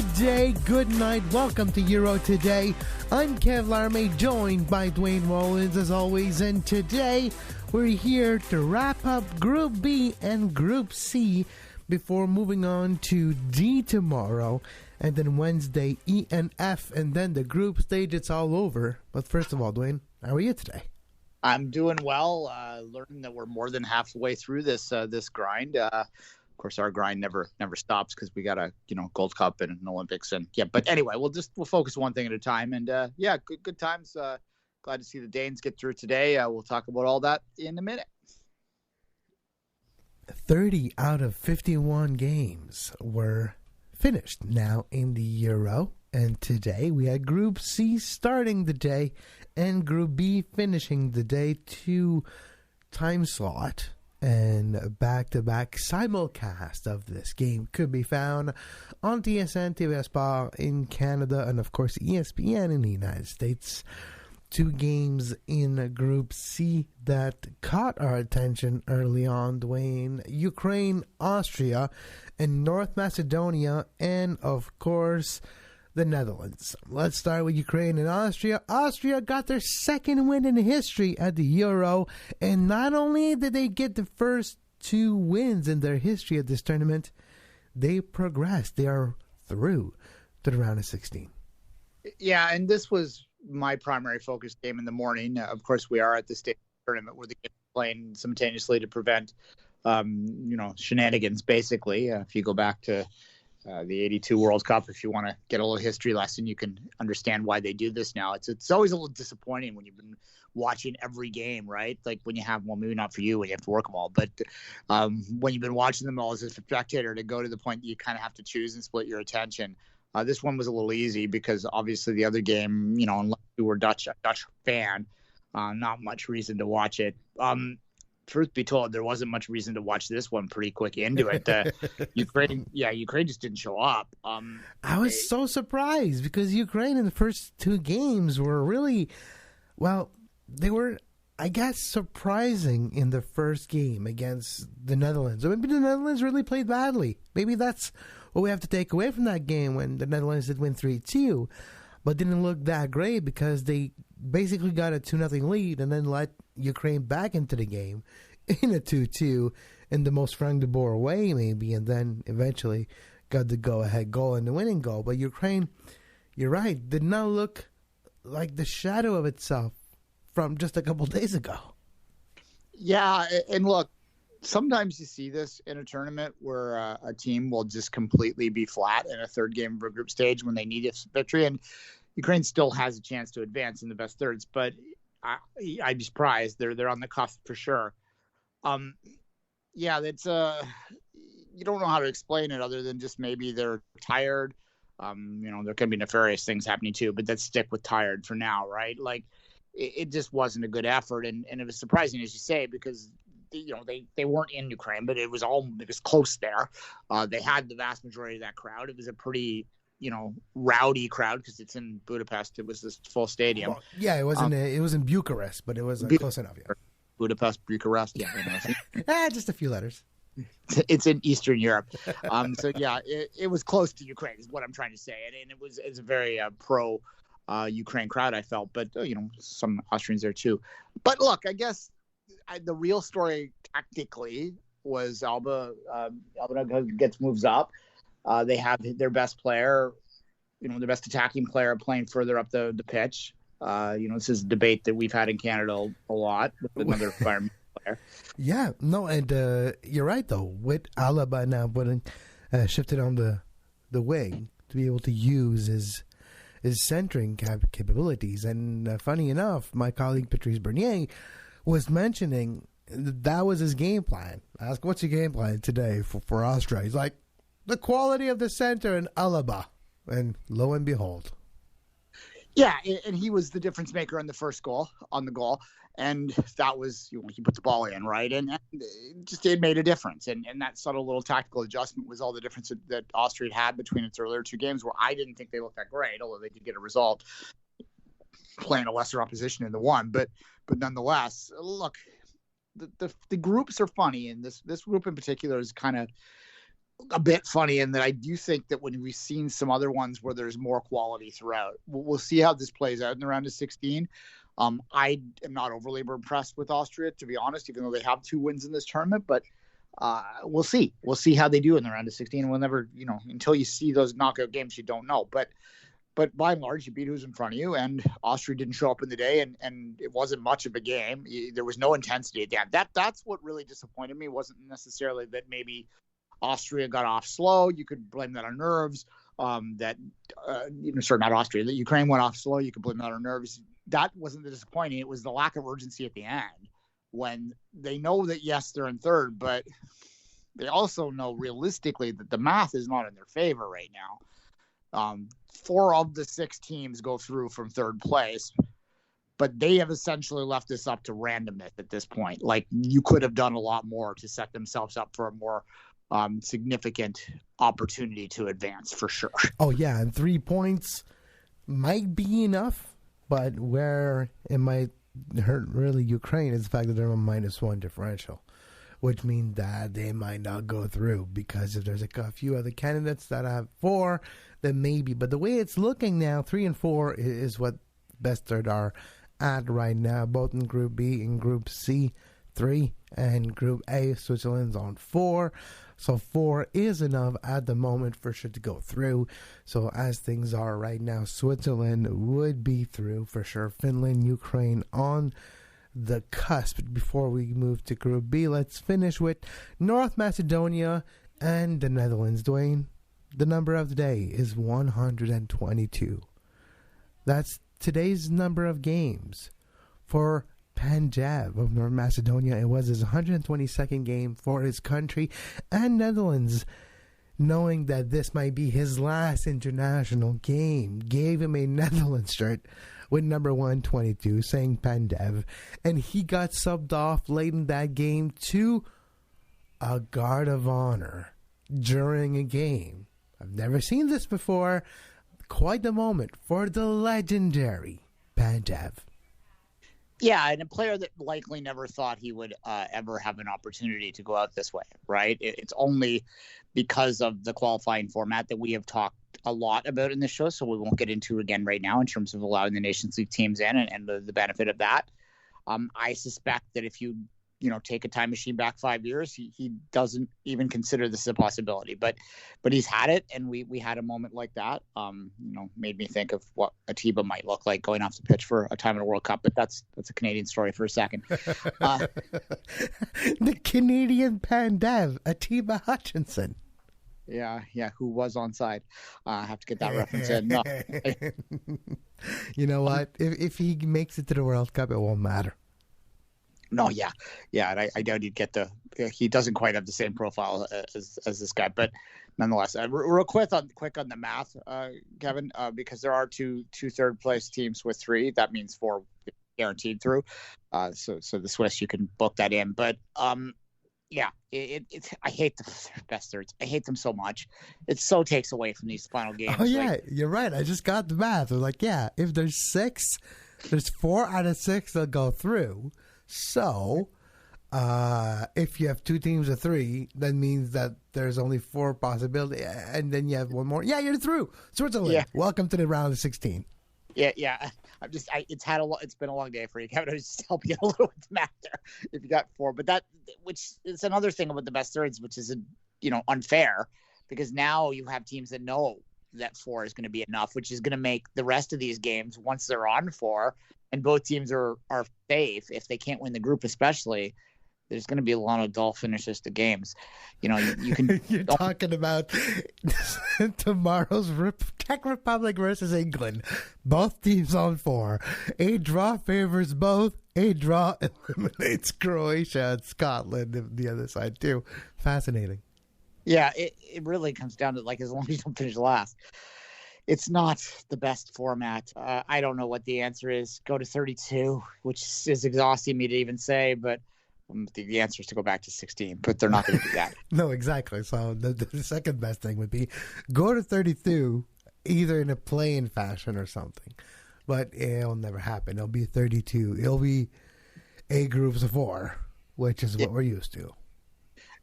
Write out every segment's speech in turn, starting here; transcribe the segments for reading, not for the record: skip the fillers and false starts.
Good day, good night, welcome to Euro Today. I'm Kev Laramee, joined by Duane Rollins as always, and today we're here to wrap up Group B and Group C before moving on to D tomorrow, and then Wednesday E and F, and then the group stage, it's all over. But first of all, Duane, how are you today? I'm doing well, learning that we're more than halfway through this grind. Of course, our grind never stops because we got a Gold Cup and an Olympics, and but anyway, we'll focus one thing at a time, and good times. Glad to see the Danes get through today. We'll talk about all that in a minute. 30 out of 51 games were finished now in the Euro, and today we had Group C starting the day and Group B finishing the day. 2 time slot and back-to-back simulcast of this game could be found on TSN, TV Sport in Canada, and of course ESPN in the United States. 2 games in Group C that caught our attention early on, Duane. Ukraine, Austria, and North Macedonia, and of course the Netherlands. Let's start with Ukraine and Austria. Austria got their second win in history at the Euro, and not only did they get the first 2 wins in their history at this tournament, they progressed. They are through to the round of 16. Yeah, and this was my primary focus game in the morning. Of course, we are at the state tournament where the game is playing simultaneously to prevent, shenanigans, basically. If you go back to the 82 World Cup, if you want to get a little history lesson, you can understand why they do this now. It's always a little disappointing when you've been watching every game, right? Like when you have, well, maybe not for you when you have to work them all, but when you've been watching them all as a spectator, to go to the point that you kind of have to choose and split your attention. This one was a little easy because obviously the other game, unless you were a Dutch fan, not much reason to watch it. Truth be told, there wasn't much reason to watch this one pretty quick into it. Ukraine just didn't show up. I was so surprised because Ukraine in the first 2 games were really, they were, I guess, surprising in the first game against the Netherlands. Maybe the Netherlands really played badly. Maybe that's what we have to take away from that game when the Netherlands did win 3-2, but didn't look that great because they basically got a 2-0 lead and then let Ukraine back into the game in a 2-2 in the most Frank de Boer way, maybe, and then eventually got the go-ahead goal and the winning goal. But Ukraine, you're right, did not look like the shadow of itself from just a couple days ago. Yeah, and look, sometimes you see this in a tournament where a team will just completely be flat in a third game of a group stage when they need a victory, and Ukraine still has a chance to advance in the best thirds, but I'd be surprised. They're on the cusp for sure. That's you don't know how to explain it other than just maybe they're tired. There can be nefarious things happening too, but let's stick with tired for now, right? Like it just wasn't a good effort, and it was surprising, as you say, because they weren't in Ukraine, but it was close there. They had the vast majority of that crowd. It was a pretty rowdy crowd because it's in Budapest. It was this full stadium. Well, yeah, it was in Bucharest, but it was close enough. Yeah. Budapest, Bucharest. Yeah, just a few letters. It's in Eastern Europe. It was close to Ukraine is what I'm trying to say, and it's a very pro Ukraine crowd, I felt, but some Austrians there too. But look, I guess the real story tactically was Alba moves up. They have their best player, their best attacking player playing further up the pitch. This is a debate that we've had in Canada a lot with another environmental player. Yeah, no, and you're right, though. With Alaba now shifted on the wing to be able to use his centering capabilities. And funny enough, my colleague Patrice Bernier was mentioning that was his game plan. I asked, what's your game plan today for Austria? He's like, the quality of the center and Alaba. And lo and behold. Yeah, and he was the difference maker on the goal. And that was, he put the ball in, right? And it made a difference. And that subtle little tactical adjustment was all the difference that Austria had between its earlier 2 games, where I didn't think they looked that great, although they did get a result playing a lesser opposition in the one. But nonetheless, look, the groups are funny, and this group in particular is kind of a bit funny in that I do think that when we've seen some other ones where there's more quality throughout, we'll see how this plays out in the round of 16. I am not overly impressed with Austria, to be honest, even though they have 2 wins in this tournament, but we'll see. We'll see how they do in the round of 16. We'll never, until you see those knockout games, you don't know. But by and large, you beat who's in front of you, and Austria didn't show up in the day, and it wasn't much of a game. There was no intensity at the end. That's what really disappointed me. It wasn't necessarily that maybe Austria got off slow. You could blame that on nerves. Not Austria. That Ukraine went off slow. You could blame that on nerves. That wasn't the disappointing. It was the lack of urgency at the end when they know that, yes, they're in third, but they also know realistically that the math is not in their favor right now. 4 of the 6 teams go through from third place, but they have essentially left this up to randomness at this point. Like, you could have done a lot more to set themselves up for a more significant opportunity to advance, for sure. Oh, yeah, and 3 points might be enough, but where it might hurt really Ukraine is the fact that they're a -1 differential, which means that they might not go through, because if there's a few other candidates that have 4, then maybe. But the way it's looking now, 3 and 4 is what best third are at right now, both in Group B and Group C, 3, and Group A, Switzerland's on 4. So 4 is enough at the moment for sure to go through. So as things are right now, Switzerland would be through for sure. Finland, Ukraine on the cusp. Before we move to Group B, let's finish with North Macedonia and the Netherlands. Duane, the number of the day is 122. That's today's number of games. For Panjab of North Macedonia, it was his 122nd game for his country, and Netherlands, knowing that this might be his last international game, gave him a Netherlands shirt with number 122 saying Pandev, and he got subbed off late in that game to a guard of honor during a game. I've never seen this before. Quite the moment for the legendary Pandev. Yeah, and a player that likely never thought he would ever have an opportunity to go out this way, right? It's only because of the qualifying format that we have talked a lot about in this show, so we won't get into again right now in terms of allowing the Nations League teams in and the benefit of that. I suspect that if you take a time machine back 5 years, he doesn't even consider this a possibility. But he's had it, and we had a moment like that. Made me think of what Atiba might look like going off the pitch for a time in a World Cup. But that's a Canadian story for a second. The Canadian Pandev, Atiba Hutchinson. Yeah, who was onside. I have to get that reference in. No. You know what? If he makes it to the World Cup, it won't matter. No, yeah, and I doubt he'd get he doesn't quite have the same profile as this guy, but nonetheless, real quick on the math, Kevin, because there are two third place teams with 3, that means 4 guaranteed through. So the Swiss, you can book that in, but it's I hate the best thirds. I hate them so much. It so takes away from these final games. Oh yeah, you're right. I just got the math. I'm like, yeah, if there's 6, there's 4 out of 6 that go through. So, if you have 2 teams of 3, that means that there's only 4 possibilities, and then you have 1 more. Yeah, you're through. Switzerland, yeah. Welcome to the round of 16. Yeah. It's been a long day for you, Kevin. I just help you a little with the math there. If you got 4, but which is another thing about the best thirds, which is unfair, because now you have teams that know that 4 is going to be enough, which is going to make the rest of these games, once they're on 4. And both teams are safe. If they can't win the group, especially, there's going to be a lot of dull finishes to games. You can. You're talking about tomorrow's Czech Republic versus England. Both teams on 4. A draw favors both. A draw eliminates Croatia and Scotland on the other side too. Fascinating. Yeah, it really comes down to, like, as long as you don't finish last. It's not the best format. I don't know what the answer is. Go to 32, which is exhausting me to even say, but the answer is to go back to 16, but they're not going to do that. No, exactly. So the second best thing would be go to 32, either in a play-in fashion or something. But it'll never happen. It'll be 32. It'll be A groups of 4, which is what we're used to.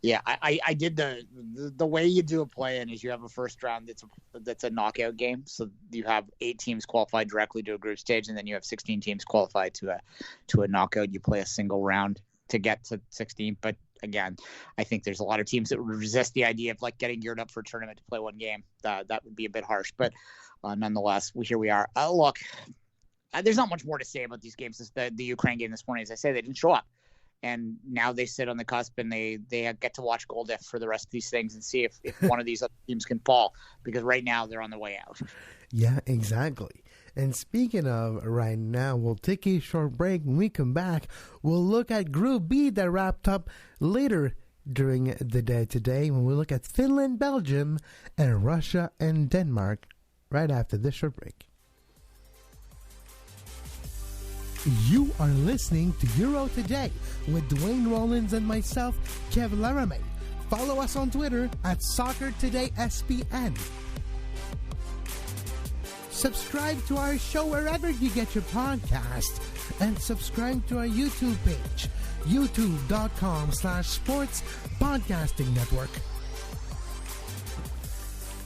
Yeah, I did the way you do a play-in is you have a first round that's a knockout game. So you have 8 teams qualified directly to a group stage, and then you have 16 teams qualified to a knockout. You play a single round to get to 16. But again, I think there's a lot of teams that would resist the idea of like getting geared up for a tournament to play one game. That would be a bit harsh, but nonetheless, here we are. Look, there's not much more to say about these games. The Ukraine game this morning, as I say, they didn't show up. And now they sit on the cusp and they get to watch goal diff for the rest of these things and see if one of these other teams can fall, because right now they're on their way out. Yeah, exactly. And speaking of right now, we'll take a short break. When we come back, we'll look at Group B that wrapped up later during the day today when we look at Finland, Belgium, and Russia and Denmark right after this short break. You are listening to Euro Today with Duane, Rollins, and myself, Kev Laramee. Follow us on Twitter at SoccerTodaySPN. Subscribe to our show wherever you get your podcast, and subscribe to our YouTube page, youtube.com/sports podcasting network.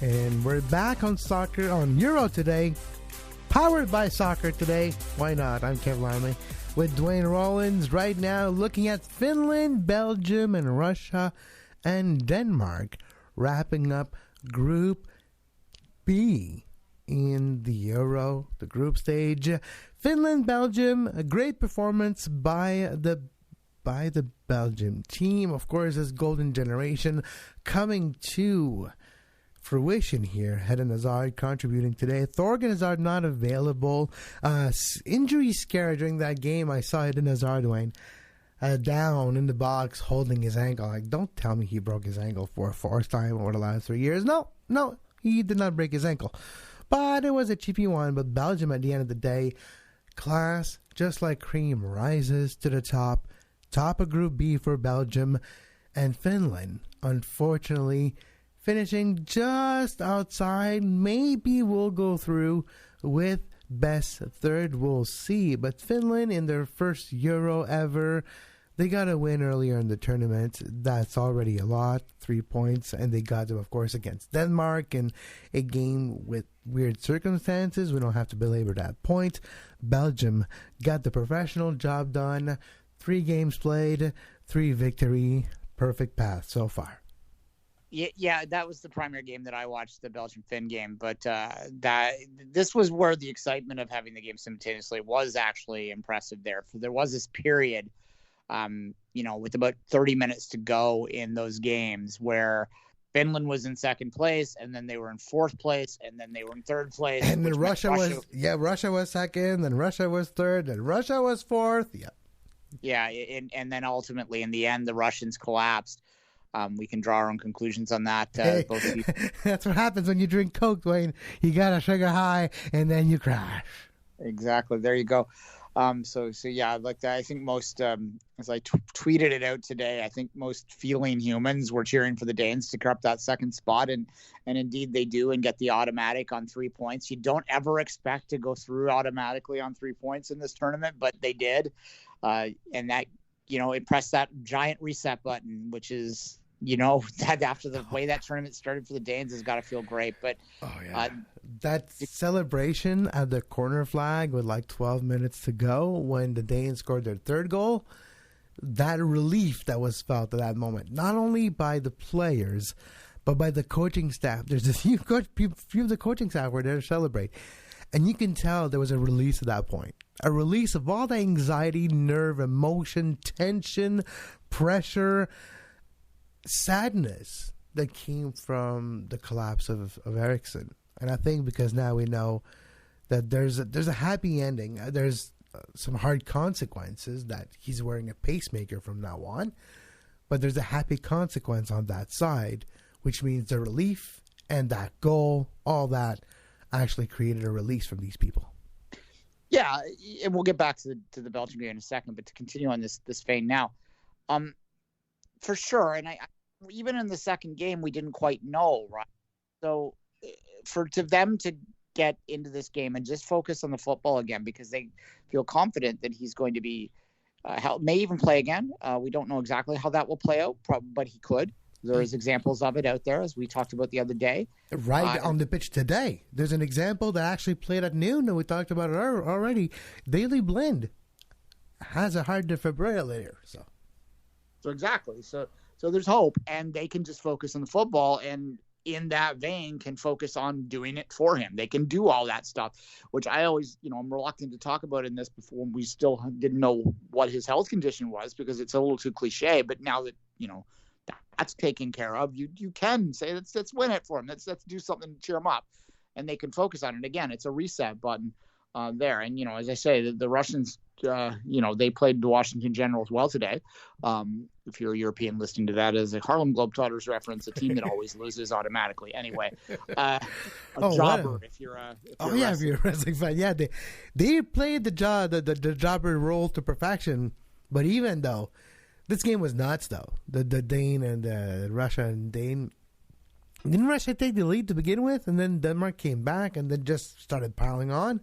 And we're back on soccer on Euro Today. Powered by Soccer Today. Why not? I'm Kev Laramee with Duane Rollins right now looking at Finland, Belgium, and Russia and Denmark wrapping up Group B in the Euro, the group stage. Finland, Belgium, a great performance by the Belgium team. Of course, this golden generation coming to fruition here. Eden Hazard contributing today. Thorgan Hazard not available. Injury scare during that game. I saw Eden Hazard, Duane, down in the box holding his ankle. Like, don't tell me he broke his ankle for a fourth time over the last 3 years. No, he did not break his ankle. But it was a cheapy one. But Belgium, at the end of the day, class, just like cream, rises to the top. Top of Group B for Belgium. And Finland, unfortunately, finishing just outside. Maybe we'll go through with best third. We'll see. But Finland, in their first Euro ever, they got a win earlier in the tournament. That's already a lot, 3 points. And they got them, of course, against Denmark in a game with weird circumstances. We don't have to belabor that point. Belgium got the professional job done. 3 games played, 3 victory. Perfect path so far. Yeah, that was the primary game that I watched, the Belgium-Finn game. But this was where the excitement of having the game simultaneously was actually impressive there. For there was this period, with about 30 minutes to go in those games where Finland was in second place, and then they were in fourth place, and then they were in third place. And then Russia was second, then Russia was third, then Russia was fourth. Yeah, and then ultimately in the end, the Russians collapsed. We can draw our own conclusions on that. That's what happens when you drink Coke, Duane. You got a sugar high, and then you crash. Exactly. There you go. So yeah, like that. I think most, as I tweeted it out today, I think most feeling humans were cheering for the Danes to grab that second spot, and indeed they do, and get the automatic on 3 points. You don't ever expect to go through automatically on 3 points in this tournament, but they did, and that it pressed that giant reset button, which is. That after the way that tournament started for the Danes has got to feel great. But that celebration at the corner flag with like 12 minutes to go when the Danes scored their third goal, that relief that was felt at that moment, not only by the players, but by the coaching staff. There's a few of the coaching staff were there to celebrate. And you can tell there was a release at that point. A release of all the anxiety, nerve, emotion, tension, pressure, sadness that came from the collapse of Eriksson. And I think because now we know that there's a happy ending. There's some hard consequences that he's wearing a pacemaker from now on. But there's a happy consequence on that side, which means the relief and that goal, all that actually created a release from these people. Yeah, and we'll get back to the Belgian game in a second, but to continue on this vein now, for sure. And I even in the second game, we didn't quite know, right? So to them to get into this game and just focus on the football again, because they feel confident that he's going to be may even play again. We don't know exactly how that will play out, but he could. There is examples of it out there, as we talked about the other day. Right on the pitch today. There's an example that actually played at noon, and we talked about it already. Daley Blind has a heart defibrillator. So exactly. So there's hope, and they can just focus on the football, and in that vein can focus on doing it for him. They can do all that stuff, which I always, I'm reluctant to talk about in this before we still didn't know what his health condition was, because it's a little too cliche. But now that, that's taken care of, you can say, let's win it for him. Let's do something to cheer him up, and they can focus on it. Again, it's a reset button there. And, as I say, the Russians, they played the Washington Generals well today. If you're a European listening to that as a Harlem Globetrotters reference, a team that always loses automatically. Anyway, jobber if you're a wrestling fan. Yeah, they played the jobber role to perfection. But even though this game was nuts, though, the Dane and the Russia and Dane, didn't Russia take the lead to begin with, and then Denmark came back and then just started piling on?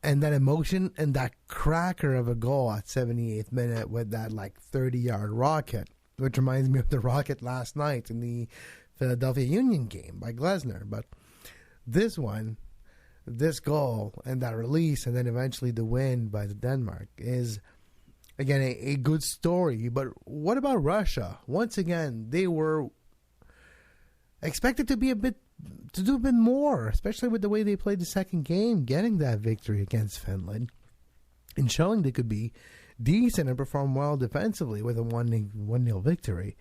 And that emotion and that cracker of a goal at 78th minute with that 30-yard rocket, which reminds me of the rocket last night in the Philadelphia Union game by Glesner. But this goal and that release, and then eventually the win by the Denmark is, again, a good story. But what about Russia? Once again, they were expected to do a bit more, especially with the way they played the second game, getting that victory against Finland and showing they could be decent and perform well defensively with a 1-0 victory.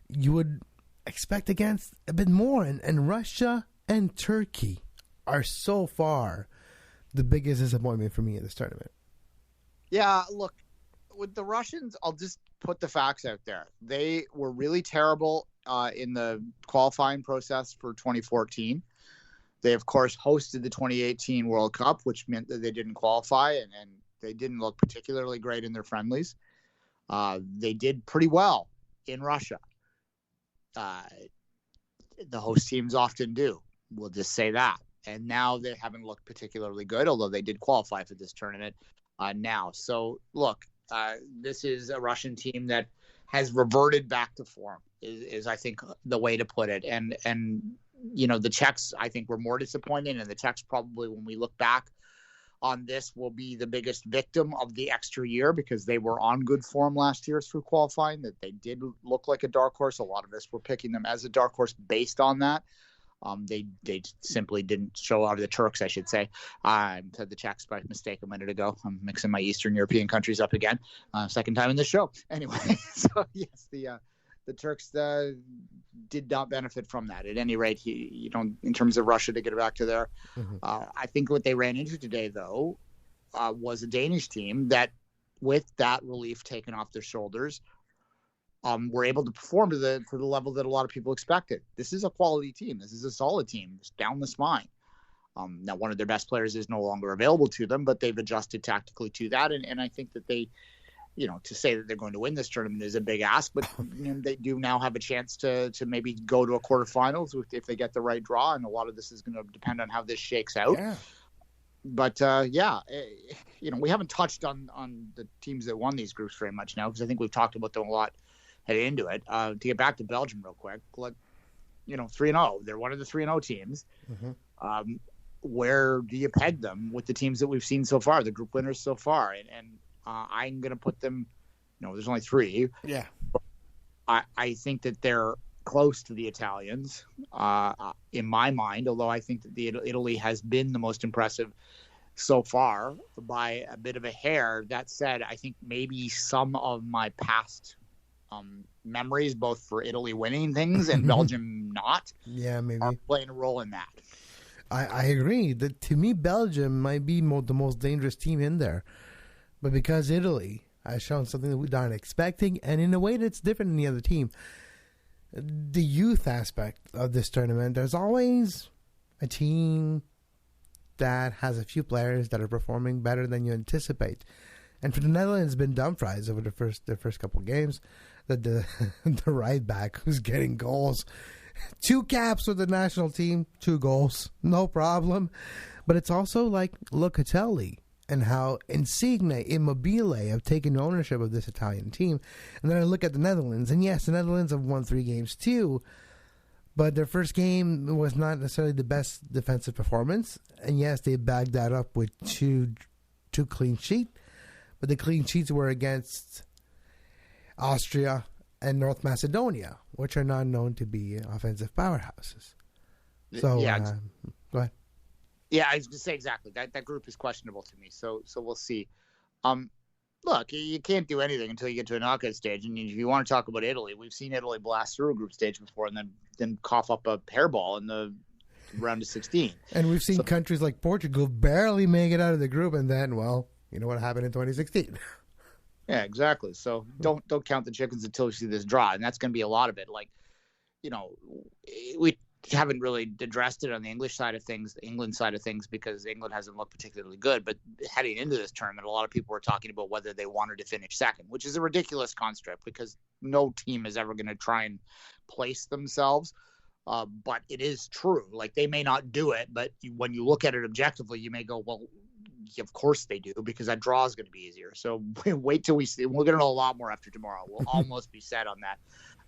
You would expect against a bit more, and Russia and Turkey are so far the biggest disappointment for me in this tournament. Yeah, look, with the Russians, I'll just put the facts out there. They were really terrible in the qualifying process for 2014. They, of course, hosted the 2018 World Cup, which meant that they didn't qualify, and they didn't look particularly great in their friendlies. They did pretty well in Russia. The host teams often do. We'll just say that. And now they haven't looked particularly good, although they did qualify for this tournament now. So, look, this is a Russian team that has reverted back to form, is I think the way to put it. And the Czechs, I think, were more disappointing, and the Czechs probably, when we look back on this, will be the biggest victim of the extra year, because they were on good form last year through qualifying, that they did look like a dark horse. A lot of us were picking them as a dark horse based on that. They simply didn't show out of the Turks, I should say. I said the Czechs by mistake a minute ago. I'm mixing my Eastern European countries up again. Second time in this show. Anyway, so yes, the Turks did not benefit from that. At any rate, in terms of Russia, to get it back to there, I think what they ran into today, though, was a Danish team that, with that relief taken off their shoulders, were able to perform to the level that a lot of people expected. This is a quality team. This is a solid team, just down the spine. Now, one of their best players is no longer available to them, but they've adjusted tactically to that. And I think that they, to say that they're going to win this tournament is a big ask, but they do now have a chance to maybe go to a quarterfinals if they get the right draw. And a lot of this is going to depend on how this shakes out. Yeah. But, we haven't touched on the teams that won these groups very much now, because I think we've talked about them a lot heading into it. To get back to Belgium real quick, 3-0. They're one of the 3-0 teams. Mm-hmm. Where do you peg them with the teams that we've seen so far, the group winners so far? And I'm going to put them, there's only 3. Yeah. I think that they're close to the Italians in my mind, although I think that Italy has been the most impressive so far by a bit of a hair. That said, I think maybe some of my past memories, both for Italy winning things and Belgium not, maybe are playing a role in that. I agree. To me, Belgium might be the most dangerous team in there. But because Italy has shown something that we aren't expecting, and in a way that's different than the other team, the youth aspect of this tournament, there's always a team that has a few players that are performing better than you anticipate. And for the Netherlands, it's been Dumfries over the first couple of games. The right back who's getting goals. 2 caps with the national team, 2 goals, no problem. But it's also like Locatelli and how Insigne, Immobile have taken ownership of this Italian team. And then I look at the Netherlands, and yes, the Netherlands have won 3 games too, but their first game was not necessarily the best defensive performance. And yes, they bagged that up with two clean sheets, but the clean sheets were against Austria and North Macedonia, which are not known to be offensive powerhouses. So, yeah, go ahead. Yeah, I was going to say exactly. That group is questionable to me, so we'll see. Look, you can't do anything until you get to a knockout stage. And if you want to talk about Italy, we've seen Italy blast through a group stage before and then cough up a hairball in the round of 16. And we've seen countries like Portugal barely make it out of the group, and then, well, you know what happened in 2016. Yeah, exactly. So don't count the chickens until you see this draw, and that's going to be a lot of it. Like, we haven't really addressed it on the English side of things, the England side of things, because England hasn't looked particularly good. But heading into this tournament, a lot of people were talking about whether they wanted to finish second, which is a ridiculous construct because no team is ever going to try and place themselves. But it is true. Like, they may not do it, but when you look at it objectively, you may go, well, of course they do, because that draw is going to be easier. So wait till we see. We're going to know a lot more after tomorrow. We'll almost be set on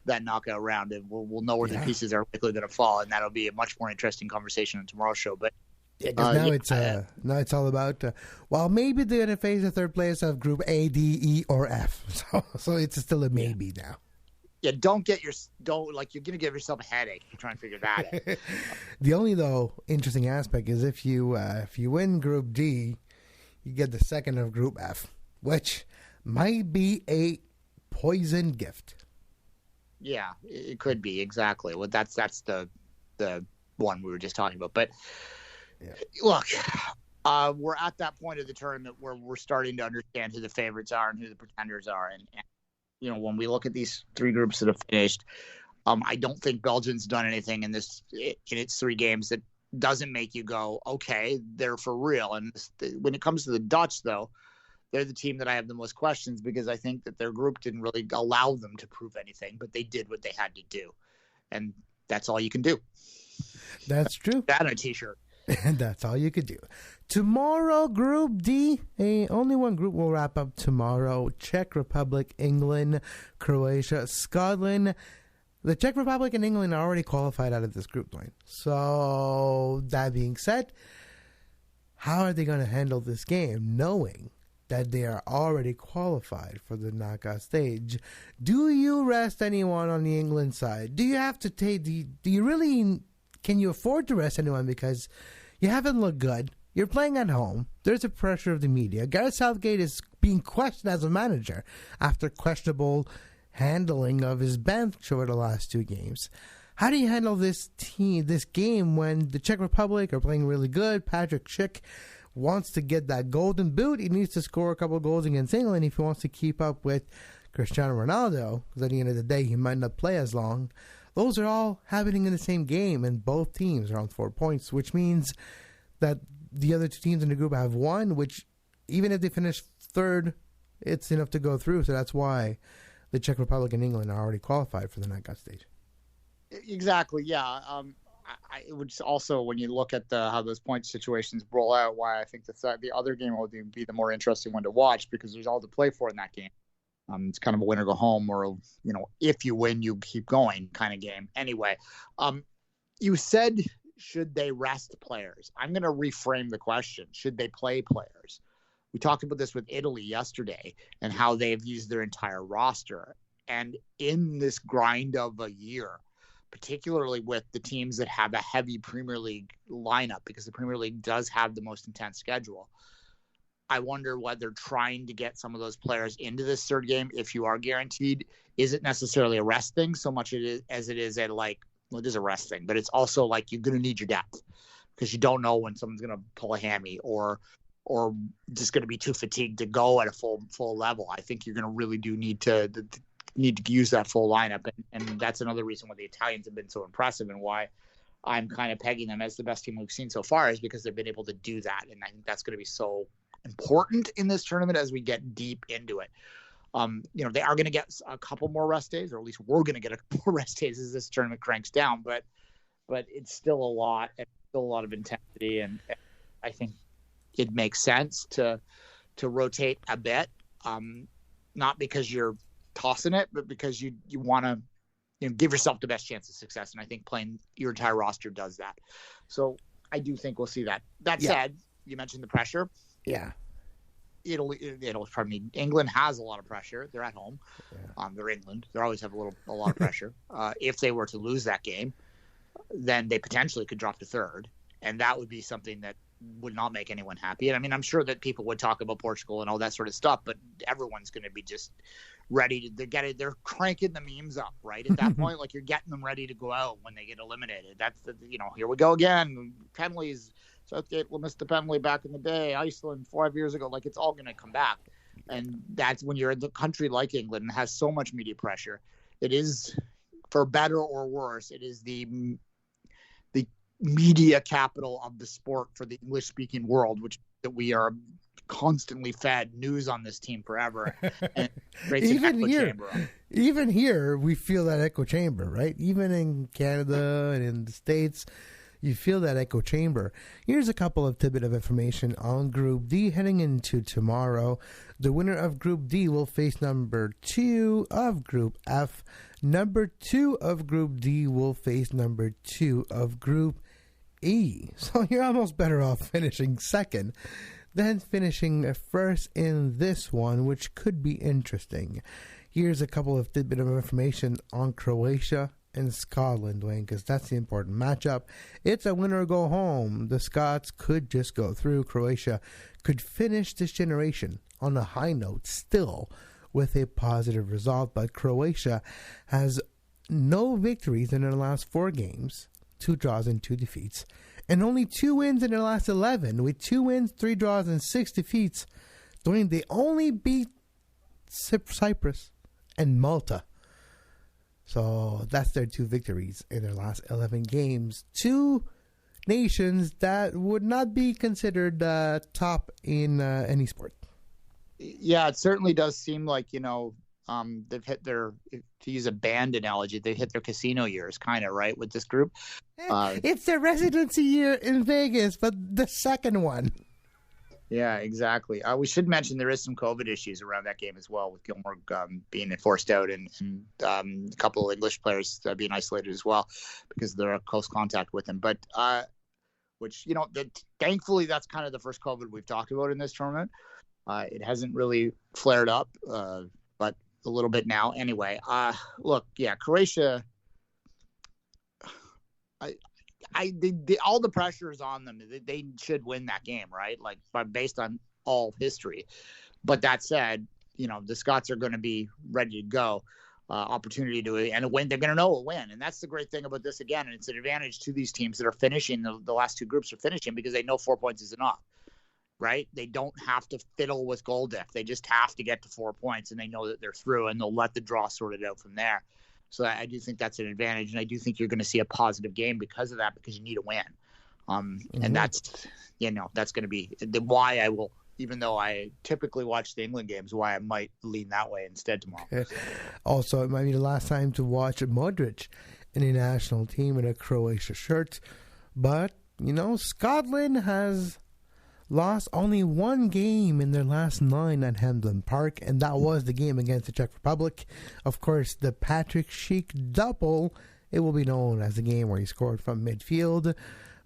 that knockout round, and we'll know where the pieces are likely going to fall, and that'll be a much more interesting conversation on tomorrow's show. But now it's all about well, maybe they're going to face the third place of Group A, D, E, or F. So it's still a maybe now. Yeah, you're going to give yourself a headache if you try and figure that out. The only interesting aspect is if you win Group D, you get the second of Group F, which might be a poison gift. Yeah, it could be, exactly. Well, that's the one we were just talking about. But look, we're at that point of the tournament where we're starting to understand who the favorites are and who the pretenders are. And when we look at these 3 groups that have finished, I don't think Belgium's done anything in its 3 games that doesn't make you go, okay, they're for real. And when it comes to the Dutch, though, they're the team that I have the most questions, because I think that their group didn't really allow them to prove anything, but they did what they had to do. And that's all you can do. That's true. That on a T-shirt. And that's all you could do. Tomorrow, Group D. Only one group will wrap up tomorrow. Czech Republic, England, Croatia, Scotland. The Czech Republic and England are already qualified out of this group, Duane. So, that being said, how are they going to handle this game, knowing that they are already qualified for the knockout stage? Do you rest anyone on the England side? Do you have to take can you afford to rest anyone, because you haven't looked good? You're playing at home. There's a pressure of the media. Gareth Southgate is being questioned as a manager after questionable handling of his bench over the last 2 games. How do you handle this game when the Czech Republic are playing really good? Patrick Schick wants to get that golden boot. He needs to score a couple goals against England if he wants to keep up with Cristiano Ronaldo, because at the end of the day, he might not play as long. Those are all happening in the same game, and both teams are on 4 points, which means that the other 2 teams in the group have 1, which even if they finish third, it's enough to go through. So that's why the Czech Republic and England are already qualified for the knockout stage. Exactly, yeah. I would also, when you look at how those point situations roll out, why I think the other game will be the more interesting one to watch, because there's all to play for in that game. It's kind of a win or go home, or if you win, you keep going kind of game. Anyway, you said, should they rest players? I'm going to reframe the question. Should they play players? We talked about this with Italy yesterday and how they've used their entire roster. And in this grind of a year, particularly with the teams that have a heavy Premier League lineup, because the Premier League does have the most intense schedule, I wonder whether trying to get some of those players into this third game, if you are guaranteed, isn't necessarily a rest thing so much as it is it is a rest thing, but it's also like you're going to need your depth, because you don't know when someone's going to pull a hammy or just going to be too fatigued to go at a full level. I think you're going to really need to use that full lineup, and that's another reason why the Italians have been so impressive and why I'm kind of pegging them as the best team we've seen so far, is because they've been able to do that, and I think that's going to be so important in this tournament as we get deep into it. They are going to get a couple more rest days, or at least we're going to get a couple more rest days as this tournament cranks down, but it's still a lot, and still a lot of intensity, and I think it makes sense to rotate a bit, not because you're tossing it, but because you want to give yourself the best chance of success. And I think playing your entire roster does that. So I do think we'll see that. That said, you mentioned the pressure. Yeah. England has a lot of pressure. They're at home. Yeah. They're England. They always have a lot of pressure. If they were to lose that game, then they potentially could drop to third. And that would be something that would not make anyone happy. And I mean, I'm sure that people would talk about Portugal and all that sort of stuff, but everyone's going to be just ready to get it. They're cranking the memes up, right? At that point, like, you're getting them ready to go out when they get eliminated. That's here we go again. Penalties. Southgate will miss the penalty back in the day. Iceland 5 years ago. Like, it's all going to come back. And that's when you're in a country like England and has so much media pressure. It is, for better or worse, it is the media capital of the sport for the English-speaking world, which that we are constantly fed news on this team forever. And even here, we feel that echo chamber, right? Even in Canada and in the States, you feel that echo chamber. Here's a couple of tidbit of information on Group D heading into tomorrow. The winner of Group D will face number 2 of Group F. Number 2 of Group D will face number 2 of Group E. So you're almost better off finishing second than finishing first in this one, which could be interesting. Here's a couple of tidbit of information on Croatia and Scotland, Duane, because that's the important matchup. It's a winner or go home. The Scots could just go through. Croatia could finish this generation on a high note still with a positive result, but Croatia has no victories in their last 4 games, 2 draws and 2 defeats, and only 2 wins in their last 11, with 2 wins, 3 draws, and 6 defeats. Duane, they only beat Cyprus and Malta. So that's their 2 victories in their last 11 games. 2 nations that would not be considered top in any sport. Yeah, it certainly does seem like, they've hit their, to use a band analogy, they hit their casino years, kind of, right, with this group. It's their residency year in Vegas, but the second one. Yeah, exactly. We should mention there is some COVID issues around that game as well, with Gilmore being forced out and a couple of English players being isolated as well because they're in close contact with him. But which, thankfully that's kind of the first COVID we've talked about in this tournament. It hasn't really flared up, but a little bit now. Anyway, look, yeah, Croatia. All the pressure is on them. They should win that game, right? Like, based on all history. But that said, the Scots are going to be ready to go. Opportunity to and a win. They're going to know a win, and that's the great thing about this again. And it's an advantage to these teams that are finishing. The last 2 groups are finishing because they know 4 points is enough, right? They don't have to fiddle with goal diff. They just have to get to 4 points, and they know that they're through, and they'll let the draw sort it out from there. So I do think that's an advantage, and I do think you're going to see a positive game because of that, because you need a win. And that's, that's going to be why I will, even though I typically watch the England games, why I might lean that way instead tomorrow. Also, it might be the last time to watch Modric in a national team in a Croatia shirt. But, Scotland has lost only 1 game in their last 9 at Hampden Park, and that was the game against the Czech Republic. Of course, the Patrick Schick double, it will be known as the game where he scored from midfield,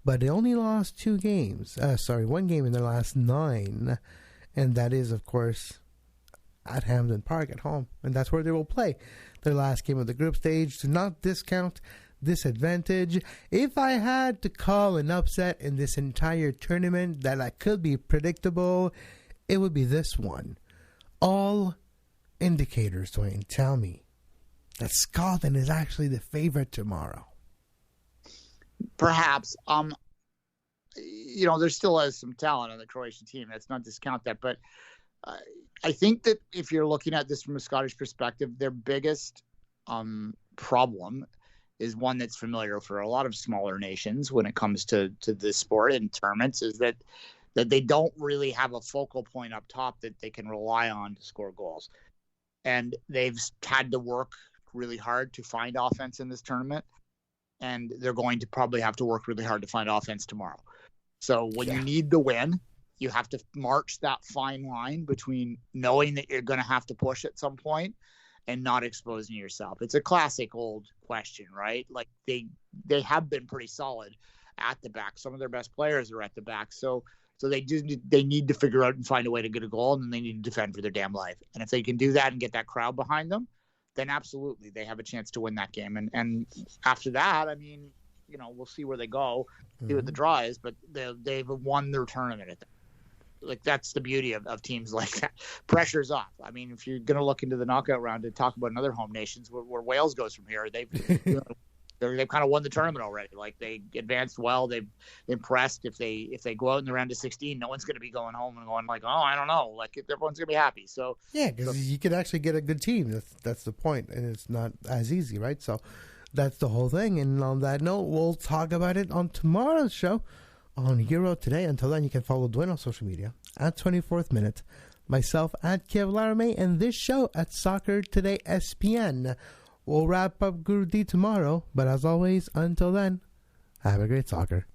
but they only lost 1 game in their last 9, and that is, of course, at Hampden Park at home, and that's where they will play their last game of the group stage. Do not discount disadvantage. If I had to call an upset in this entire tournament that I could be predictable, it would be this one. All indicators, Duane, tell me that Scotland is actually the favorite tomorrow. Perhaps. There still is some talent on the Croatian team. Let's not discount that. But I think that if you're looking at this from a Scottish perspective, their biggest problem is one that's familiar for a lot of smaller nations when it comes to this sport and tournaments, is that they don't really have a focal point up top that they can rely on to score goals. And they've had to work really hard to find offense in this tournament, and they're going to probably have to work really hard to find offense tomorrow. So when you need the win, you have to march that fine line between knowing that you're going to have to push at some point and not exposing yourself. It's a classic old question, right? Like they have been pretty solid at the back. Some of their best players are at the back. So they need to figure out and find a way to get a goal, and then they need to defend for their damn life. And if they can do that and get that crowd behind them, then absolutely they have a chance to win that game. And after that, I mean, you know, we'll see where they go, see what the draw is, but they've won their tournament at that. Like, that's the beauty of teams like that. Pressure's off. I mean, if you're going to look into the knockout round and talk about another home nations where Wales goes from here, they've kind of won the tournament already. Like, they advanced well. They've impressed. If they go out in the round of 16, no one's going to be going home and going like, oh, I don't know. Like, everyone's going to be happy. So yeah, because you could actually get a good team. That's the point, and it's not as easy, right? So that's the whole thing. And on that note, we'll talk about it on tomorrow's show on Euro Today. Until then, you can follow Duane on social media at 24th Minute, myself at Kev Laramee, and this show at Soccer Today SPN. We'll wrap up Guru D tomorrow, but as always, until then, have a great soccer.